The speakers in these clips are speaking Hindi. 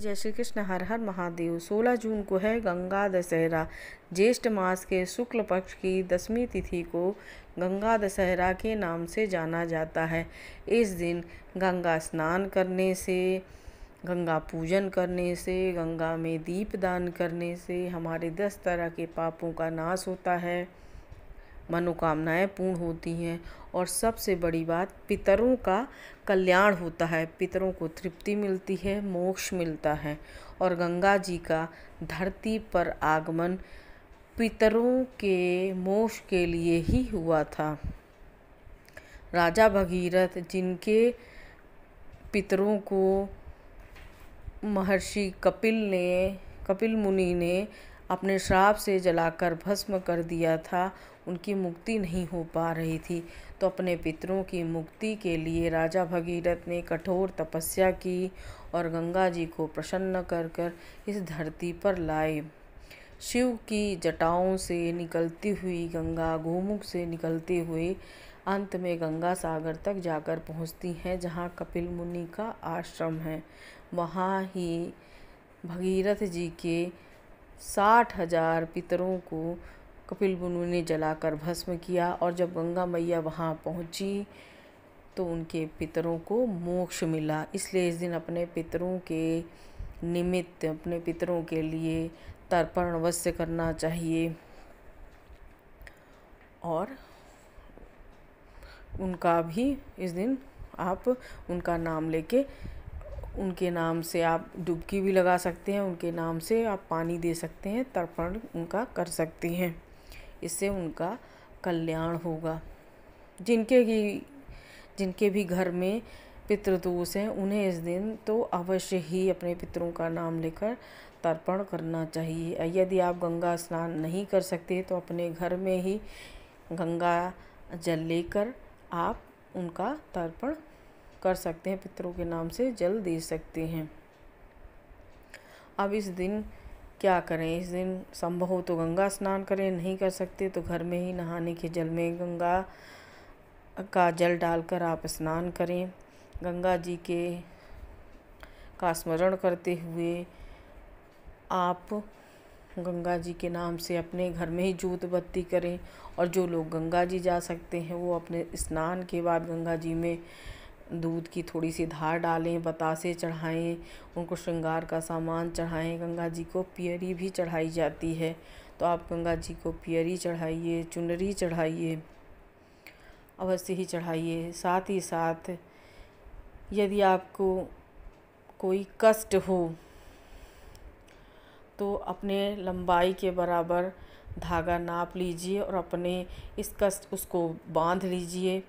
जय श्री कृष्ण। हर हर महादेव। 16 जून को है गंगा दशहरा। ज्येष्ठ मास के शुक्ल पक्ष की 10वीं तिथि को गंगा दशहरा के नाम से जाना जाता है। इस दिन गंगा स्नान करने से, गंगा पूजन करने से, गंगा में दीपदान करने से हमारे 10 तरह के पापों का नाश होता है, मनोकामनाएं पूर्ण होती हैं और सबसे बड़ी बात पितरों का कल्याण होता है। पितरों को तृप्ति मिलती है, मोक्ष मिलता है। और गंगा जी का धरती पर आगमन पितरों के मोक्ष के लिए ही हुआ था। राजा भगीरथ, जिनके पितरों को महर्षि कपिल मुनि ने अपने श्राप से जलाकर भस्म कर दिया था, उनकी मुक्ति नहीं हो पा रही थी। तो अपने पितरों की मुक्ति के लिए राजा भगीरथ ने कठोर तपस्या की और गंगा जी को प्रसन्न कर कर इस धरती पर लाए। शिव की जटाओं से निकलती हुई गंगा गोमुख से निकलते हुए अंत में गंगा सागर तक जाकर पहुँचती हैं, जहाँ कपिल मुनि का आश्रम है। वहाँ ही भगीरथ जी के 60,000 पितरों को कपिल मुनि ने जलाकर भस्म किया और जब गंगा मैया वहाँ पहुँची तो उनके पितरों को मोक्ष मिला। इसलिए इस दिन अपने पितरों के निमित्त, अपने पितरों के लिए तर्पण अवश्य करना चाहिए और उनका भी इस दिन आप उनका नाम लेके, उनके नाम से आप डुबकी भी लगा सकते हैं, उनके नाम से आप पानी दे सकते हैं, तर्पण उनका कर सकते हैं। इससे उनका कल्याण होगा। जिनके भी घर में पितृदोष हैं, उन्हें इस दिन तो अवश्य ही अपने पितरों का नाम लेकर तर्पण करना चाहिए। यदि आप गंगा स्नान नहीं कर सकते तो अपने घर में ही गंगा जल लेकर आप उनका तर्पण कर सकते हैं, पितरों के नाम से जल दे सकते हैं। अब इस दिन क्या करें? इस दिन संभव हो तो गंगा स्नान करें, नहीं कर सकते तो घर में ही नहाने के जल में गंगा का जल डालकर आप स्नान करें। गंगा जी का स्मरण करते हुए आप गंगा जी के नाम से अपने घर में ही जोत बत्ती करें। और जो लोग गंगा जी जा सकते हैं वो अपने स्नान के बाद गंगा जी में दूध की थोड़ी सी धार डालें, बतासे चढ़ाएं, उनको श्रृंगार का सामान चढ़ाएं। गंगा जी को पियरी भी चढ़ाई जाती है, तो आप गंगा जी को पियरी चढ़ाइए, चुनरी चढ़ाइए, अवश्य ही चढ़ाइए। साथ ही साथ यदि आपको कोई कष्ट हो तो अपने लंबाई के बराबर धागा नाप लीजिए और अपने इस कष्ट उसको बांध लीजिए।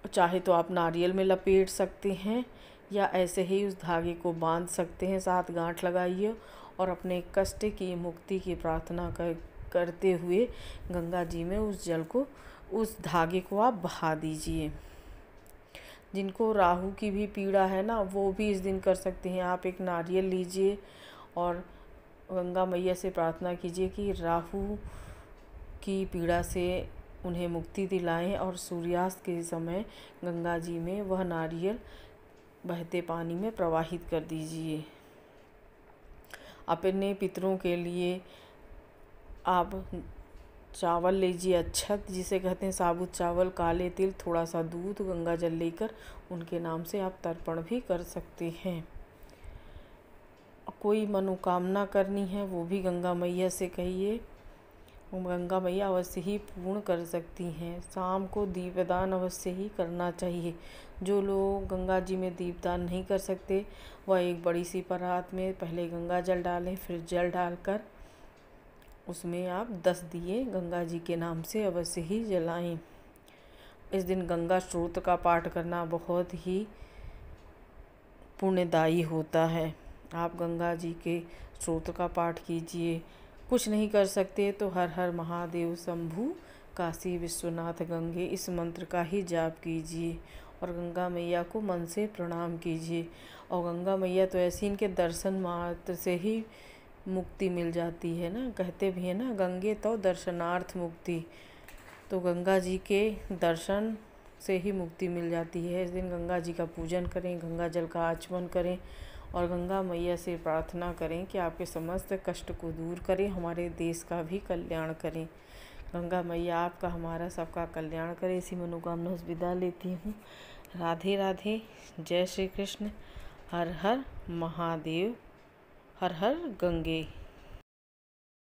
चाहे तो आप नारियल में लपेट सकते हैं या ऐसे ही उस धागे को बांध सकते हैं, 7 गांठ लगाइए और अपने कष्ट की मुक्ति की प्रार्थना करते हुए गंगा जी में उस जल को, उस धागे को आप बहा दीजिए। जिनको राहु की भी पीड़ा है ना, वो भी इस दिन कर सकते हैं। आप एक नारियल लीजिए और गंगा मैया से प्रार्थना कीजिए कि राहु की पीड़ा से उन्हें मुक्ति दिलाएं और सूर्यास्त के समय गंगा जी में वह नारियल बहते पानी में प्रवाहित कर दीजिए। अपने पितरों के लिए आप चावल लीजिए, अच्छत जिसे कहते हैं, साबुत चावल, काले तिल, थोड़ा सा दूध, गंगा जल लेकर उनके नाम से आप तर्पण भी कर सकते हैं। कोई मनोकामना करनी है वो भी गंगा मैया से कहिए, गंगा मैया अवश्य ही पूर्ण कर सकती हैं। शाम को दीपदान अवश्य ही करना चाहिए। जो लोग गंगा जी में दीपदान नहीं कर सकते वह एक बड़ी सी परात में पहले गंगा जल डालें, फिर जल डालकर उसमें आप 10 दिए गंगा जी के नाम से अवश्य ही जलाएं। इस दिन गंगा स्रोत का पाठ करना बहुत ही पुण्यदायी होता है। आप गंगा जी के स्रोत का पाठ कीजिए। कुछ नहीं कर सकते तो हर हर महादेव शंभु काशी विश्वनाथ गंगे, इस मंत्र का ही जाप कीजिए और गंगा मैया को मन से प्रणाम कीजिए। और गंगा मैया तो ऐसी, इनके दर्शन मात्र से ही मुक्ति मिल जाती है ना, कहते भी है ना, गंगे तो दर्शनार्थ मुक्ति। तो गंगा जी के दर्शन से ही मुक्ति मिल जाती है। इस दिन गंगा जी का पूजन करें, गंगा जल का आचमन करें और गंगा मैया से प्रार्थना करें कि आपके समस्त कष्ट को दूर करें, हमारे देश का भी कल्याण करें। गंगा मैया आपका हमारा सबका कल्याण करें, इसी मनोकामना से विदा लेती हूँ। राधे राधे। जय श्री कृष्ण। हर हर महादेव। हर हर गंगे।